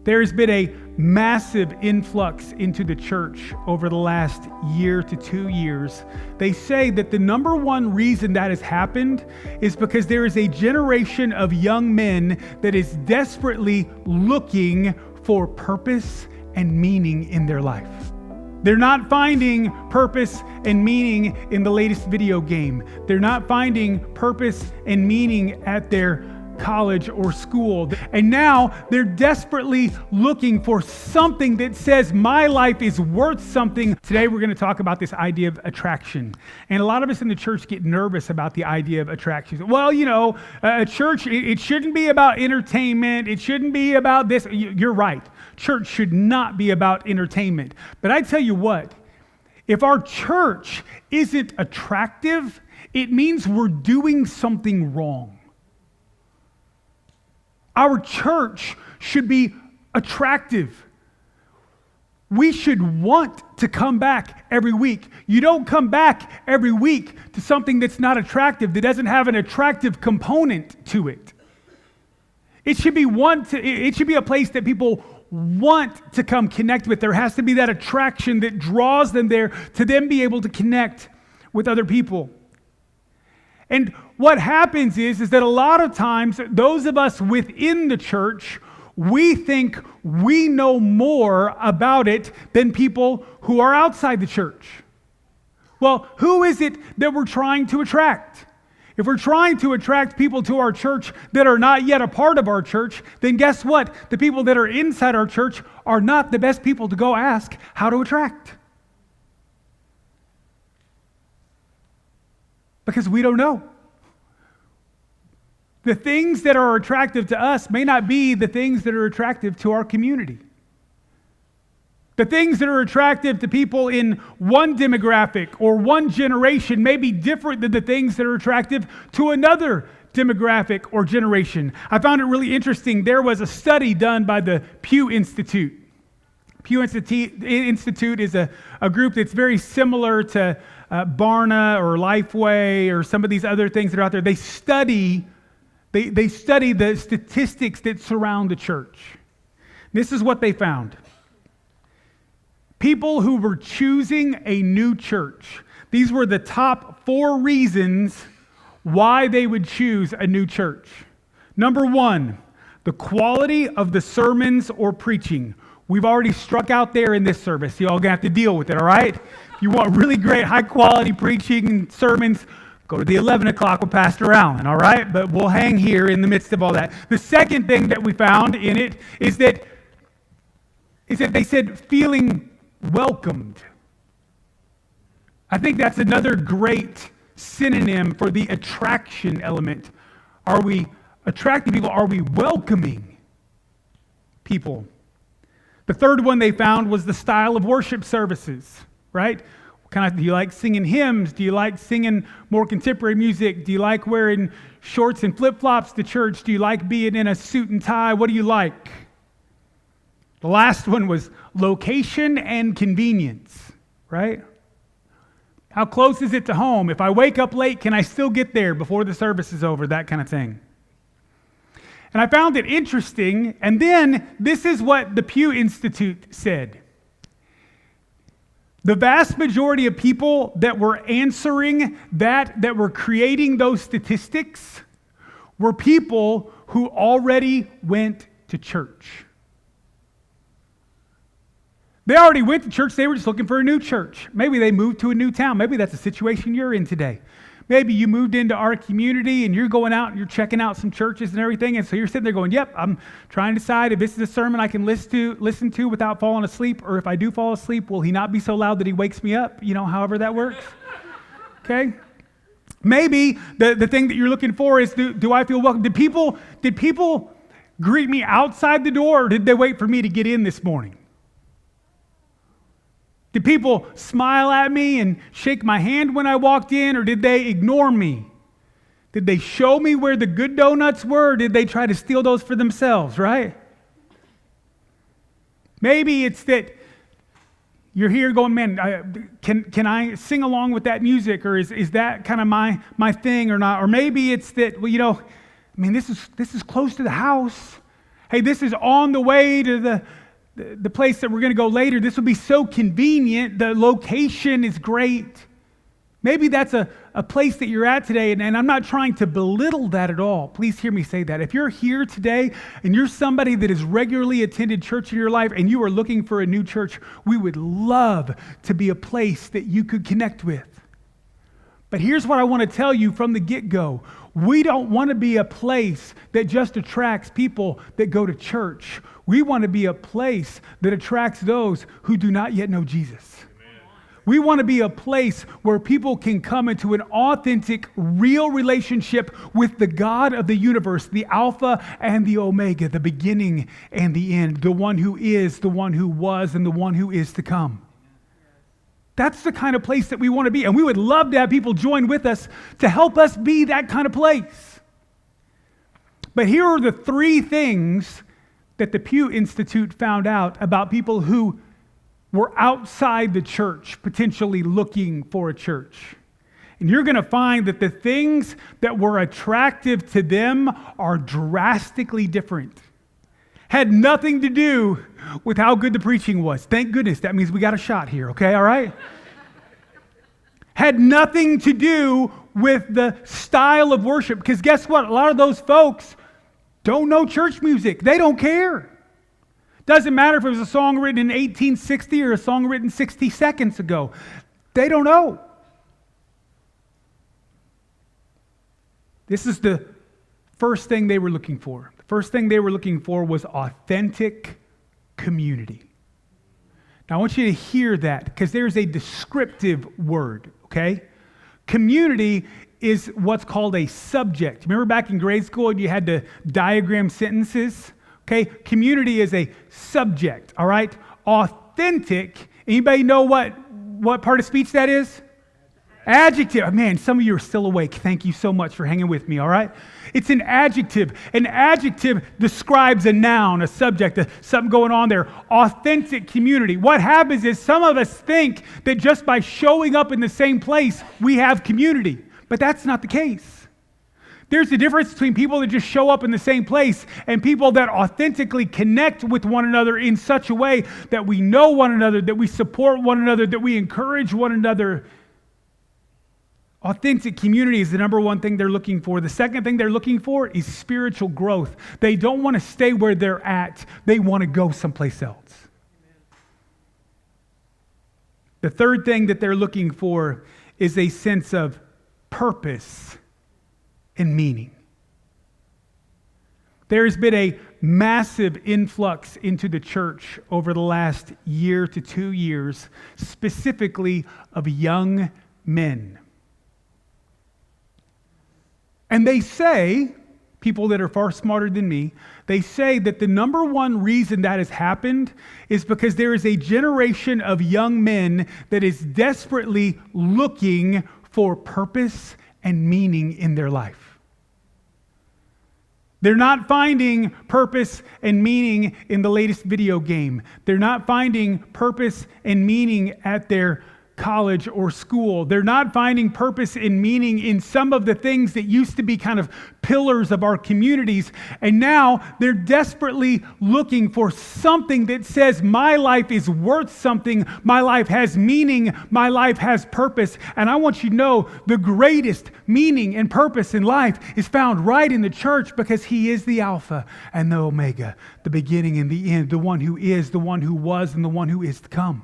There has been a massive influx into the church over the last year to 2 years. They say that the number one reason that has happened is because there is a generation of young men that is desperately looking for purpose and meaning in their life. They're not finding purpose and meaning in the latest video game. They're not finding purpose and meaning at their college or school. And now they're desperately looking for something that says my life is worth something. Today we're going to talk about this idea of attraction. And a lot of us in the church get nervous about the idea of attraction. Well, a church, it shouldn't be about entertainment. It shouldn't be about this. You're right. Church should not be about entertainment. But I tell you what, if our church isn't attractive, it means we're doing something wrong. Our church should be attractive. We should want to come back every week. You don't come back every week to something that's not attractive, that doesn't have an attractive component to it. It should be a place that people want to come connect with. There has to be that attraction that draws them there to then be able to connect with other people. And what happens is that a lot of times, those of us within the church, we think we know more about it than people who are outside the church. Well, who is it that we're trying to attract? If we're trying to attract people to our church that are not yet a part of our church, then guess what? The people that are inside our church are not the best people to go ask how to attract. Because we don't know. The things that are attractive to us may not be the things that are attractive to our community. The things that are attractive to people in one demographic or one generation may be different than the things that are attractive to another demographic or generation. I found it really interesting. There was a study done by the Pew Institute. Pew Institute is a group that's very similar to Barna or Lifeway or some of these other things that are out there. They study the statistics that surround the church. This is what they found. People who were choosing a new church, these were the top 4 reasons why they would choose a new church. Number 1, the quality of the sermons or preaching. We've already struck out there in this service. Y'all gonna have to deal with it, all right? If you want really great, high-quality preaching and sermons, go to the 11 o'clock with Pastor Allen, all right? But we'll hang here in the midst of all that. The second thing that we found in it is that they said feeling welcomed. I think that's another great synonym for the attraction element. Are we attracting people? Are we welcoming people? The third one they found was the style of worship services, right? Do you like singing hymns? Do you like singing more contemporary music? Do you like wearing shorts and flip-flops to church? Do you like being in a suit and tie? What do you like? The last one was location and convenience, right? How close is it to home? If I wake up late, can I still get there before the service is over? That kind of thing. And I found it interesting. And then this is what the Pew Institute said. The vast majority of people that were answering that were creating those statistics were people who already went to church. They already went to church. They were just looking for a new church. Maybe they moved to a new town. Maybe that's the situation you're in today. Maybe you moved into our community and you're going out and you're checking out some churches and everything. And so you're sitting there going, yep, I'm trying to decide if this is a sermon I can listen to without falling asleep. Or if I do fall asleep, will he not be so loud that he wakes me up? However that works. Okay? Maybe the thing that you're looking for is, do I feel welcome? Did people greet me outside the door, or did they wait for me to get in this morning? Did people smile at me and shake my hand when I walked in, or did they ignore me? Did they show me where the good donuts were, or did they try to steal those for themselves, right? Maybe it's that you're here going, man, can I sing along with that music, or is that kind of my thing or not? Or maybe it's that, this is close to the house. Hey, this is on the way to the place that we're going to go later. This will be so convenient. The location is great. Maybe that's a place that you're at today, and I'm not trying to belittle that at all. Please hear me say that. If you're here today and you're somebody that has regularly attended church in your life and you are looking for a new church, we would love to be a place that you could connect with. But here's what I want to tell you from the get-go. We don't want to be a place that just attracts people that go to church. We want to be a place that attracts those who do not yet know Jesus. We want to be a place where people can come into an authentic, real relationship with the God of the universe, the Alpha and the Omega, the beginning and the end, the one who is, the one who was, and the one who is to come. That's the kind of place that we want to be. And we would love to have people join with us to help us be that kind of place. But here are the three things that the Pew Institute found out about people who were outside the church, potentially looking for a church. And you're going to find that the things that were attractive to them are drastically different. Had nothing to do with how good the preaching was. Thank goodness. That means we got a shot here, okay? All right? Had nothing to do with the style of worship. Because guess what? A lot of those folks don't know church music. They don't care. Doesn't matter if it was a song written in 1860 or a song written 60 seconds ago. They don't know. This is the first thing they were looking for. The first thing they were looking for was authentic community. Now I want you to hear that because there's a descriptive word, okay? Community is what's called a subject. Remember back in grade school you had to diagram sentences? Okay, community is a subject, all right? Authentic, anybody know what part of speech that is? Adjective. Man, some of you are still awake. Thank you so much for hanging with me, all right? It's an adjective. An adjective describes a noun, a subject, something going on there. Authentic community. What happens is some of us think that just by showing up in the same place, we have community. But that's not the case. There's a difference between people that just show up in the same place and people that authentically connect with one another in such a way that we know one another, that we support one another, that we encourage one another. Authentic community is the number one thing they're looking for. The second thing they're looking for is spiritual growth. They don't want to stay where they're at. They want to go someplace else. The third thing that they're looking for is a sense of purpose and meaning. There's been a massive influx into the church over the last year to 2 years, specifically of young men. And they say, people that are far smarter than me, they say that the number one reason that has happened is because there is a generation of young men that is desperately looking for purpose and meaning in their life. They're not finding purpose and meaning in the latest video game. They're not finding purpose and meaning at their college or school. They're not finding purpose and meaning in some of the things that used to be kind of pillars of our communities. And now they're desperately looking for something that says my life is worth something. My life has meaning. My life has purpose. And I want you to know the greatest meaning and purpose in life is found right in the church because He is the Alpha and the Omega, the beginning and the end, the one who is, the one who was, and the one who is to come.